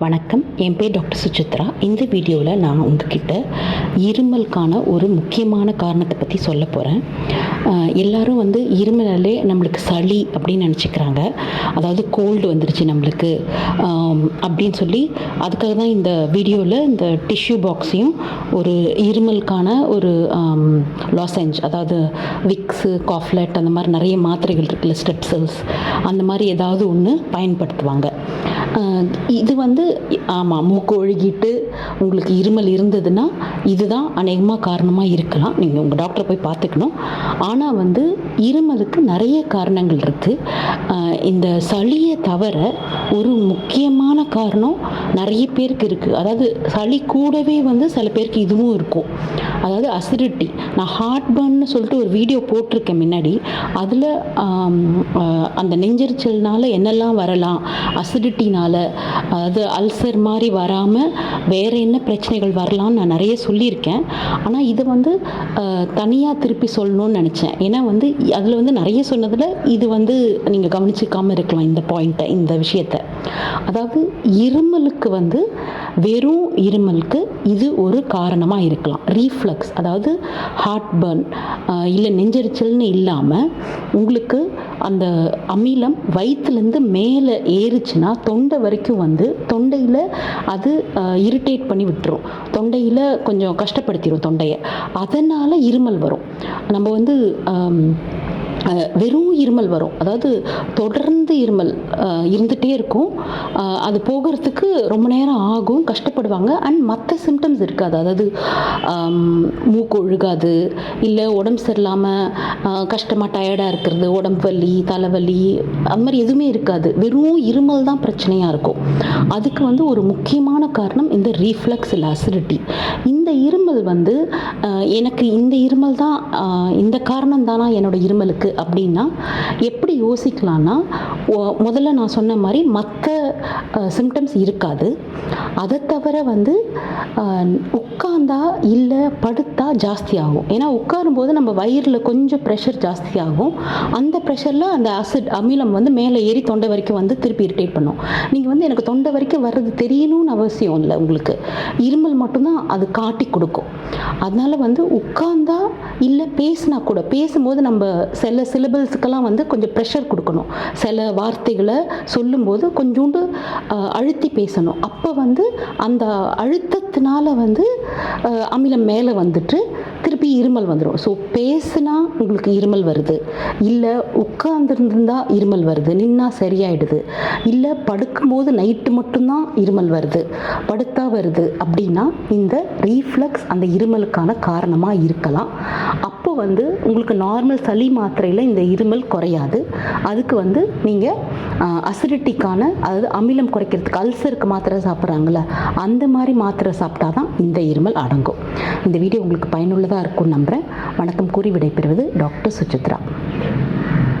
வணக்கம், என் பேர் டாக்டர் சுசித்ரா. இந்த வீடியோவில் நான் உங்ககிட்ட இருமலுக்கான ஒரு முக்கியமான காரணத்தை பற்றி சொல்ல போகிறேன். எல்லோரும் இருமலாலே நம்மளுக்கு சளி அப்படின்னு நினச்சிக்கிறாங்க. அதாவது கோல்டு வந்துருச்சு நம்மளுக்கு அப்படின்னு சொல்லி அதுக்காக தான் இந்த வீடியோவில் இந்த டிஷ்யூ பாக்ஸையும் ஒரு இருமலுக்கான ஒரு லாசெஞ்ச், அதாவது விக்ஸு, காஃப்லெட், அந்த மாதிரி நிறைய மாத்திரைகள் இருக்குல்ல, ஸ்ட்ரெப்சல்ஸ், அந்த மாதிரி ஏதாவது ஒன்று பயன்படுத்துவாங்க. இது ஆமாம், மூக்கு ஒழுகிட்டு உங்களுக்கு இருமல் இருந்ததுன்னா இதுதான் அநேகமாக காரணமாக இருக்கலாம். நீங்கள் உங்கள் டாக்டரை போய் பார்த்துக்கணும். ஆனால் இருமலுக்கு நிறைய காரணங்கள் இருக்குது. இந்த சளியை தவிர ஒரு முக்கியமான காரணம் நிறைய பேருக்கு இருக்குது. அதாவது சளி கூடவே சில பேருக்கு இதுவும் இருக்கும். அதாவது அசிடிட்டி. நான் ஹார்ட் பர்ன்னு சொல்லிட்டு ஒரு வீடியோ போட்டிருக்கேன் முன்னாடி. அதில் அந்த நெஞ்செரிச்சல்னால என்னெல்லாம் வரலாம், அசிடிட்டினால், அதாவது அல்சர் மாதிரி வராமல் வேறு என்ன பிரச்சனைகள் வரலாம்னு நான் நிறைய சொல்லியிருக்கேன். ஆனால் இதை தனியாக திருப்பி சொல்லணும்னு நினச்சேன். ஏன்னா அதில் நிறைய சொன்னதில் இது நீங்கள் கவனிச்சிக்காமல் இருக்கலாம் இந்த பாயிண்ட்டை, இந்த விஷயத்தை. அதாவது இருமலுக்கு வெறும் இருமலுக்கு இது ஒரு காரணமாக இருக்கலாம். ரீஃப்ளக்ஸ், அதாவது ஹார்ட் பர்ன் இல்லை நெஞ்செரிச்சல்னு இல்லாமல் உங்களுக்கு அந்த அமிலம் வயிற்றுலேருந்து மேலே ஏறுச்சுன்னா தொண்டை வரைக்கும் தொண்டையில் அது இரிட்டேட் பண்ணி விட்டுரும். தொண்டையில் கொஞ்சம் கஷ்டப்படுத்திடும் தொண்டையை. அதனால் இருமல் வரும். நம்ம வெறும் இருமல் வரும். அதாவது தொடர்ந்து இருமல் இருந்துகிட்டே இருக்கும். அது போகிறதுக்கு ரொம்ப நேரம் ஆகும், கஷ்டப்படுவாங்க. அண்ட் மற்ற சிம்டம்ஸ் இருக்காது. அதாவது மூக்கு ஒழுகாது, இல்லை உடம்பு சரியில்லாமல் கஷ்டமாக டயர்டாக இருக்கிறது, உடம்பு வலி, தலைவலி, அது மாதிரி எதுவுமே இருக்காது. வெறும் இருமல் தான் பிரச்சனையாக இருக்கும். அதுக்கு ஒரு முக்கியமான காரணம் இந்த ரீஃப்ளக்ஸ் இல்லை அசிடிட்டி. இந்த இருமல் எனக்கு இந்த இருமல் தான், இந்த காரணம் தானா என்னோட இருமலுக்கு அப்படின்னா எப்படி யோசிக்கலாம்னா, முதல்ல நான் சொன்ன மாதிரி மற்ற சிம்டம்ஸ் இருக்காது. அதை தவிர உட்கார்ந்தா இல்லை படுத்தா ஜாஸ்தி ஆகும். ஏன்னா உட்காரும்போது நம்ம வயிறில் கொஞ்சம் ப்ரெஷர் ஜாஸ்தி ஆகும். அந்த ப்ரெஷரில் அந்த அமிலம் மேலே ஏறி தொண்டை வரைக்கும் திருப்பி இரிட்டேட் பண்ணும். நீங்கள் எனக்கு தொண்டை வரைக்கும் வர்றது தெரியணும்னு அவசியம் இல்லை. உங்களுக்கு இருமல் மட்டும்தான் அது காட்டி கொடுக்கும். அதனால் உட்கார்ந்தா இல்லை பேசினா கூட, பேசும்போது நம்ம சில சிலபல்ஸுக்கெல்லாம் கொஞ்சம் ப்ரெஷர் கொடுக்கணும். சில வார்த்தைகளை சொல்லும்போது கொஞ்சோண்டு அழுத்தி பேசணும். அப்போ அந்த அழுத்தத்தினால அமிலம் மேலே திருப்பி இருமல் வந்துடும். ஸோ பேசுனா உங்களுக்கு இருமல் வருது, இல்லை உட்கார்ந்துருந்தா இருமல் வருது, நின்னா சரியாயிடுது, இல்லை படுக்கும்போது நைட்டு மட்டும்தான் இருமல் வருது, படுத்தா வருது அப்படின்னா இந்த ரீஃப்ளக்ஸ் அந்த இருமலுக்கான காரணமாக இருக்கலாம். அப்போ உங்களுக்கு நார்மல் சளி மாத்திரையில் இந்த இருமல் குறையாது. அதுக்கு நீங்கள் அசிடிட்டிக்கான, அதாவது அமிலம் குறைக்கிறதுக்கு, அல்சருக்கு மாத்திரை சாப்பிட்றாங்கள, அந்த மாதிரி மாத்திரை சாப்பிட்டா தான் இந்த இருமல் அடங்கும். இந்த வீடியோ உங்களுக்கு பயனுள்ளதாக இருக்கும்னு நம்புகிறேன். வணக்கம் கூறி விடைபெறுவது டாக்டர் சுசித்ரா.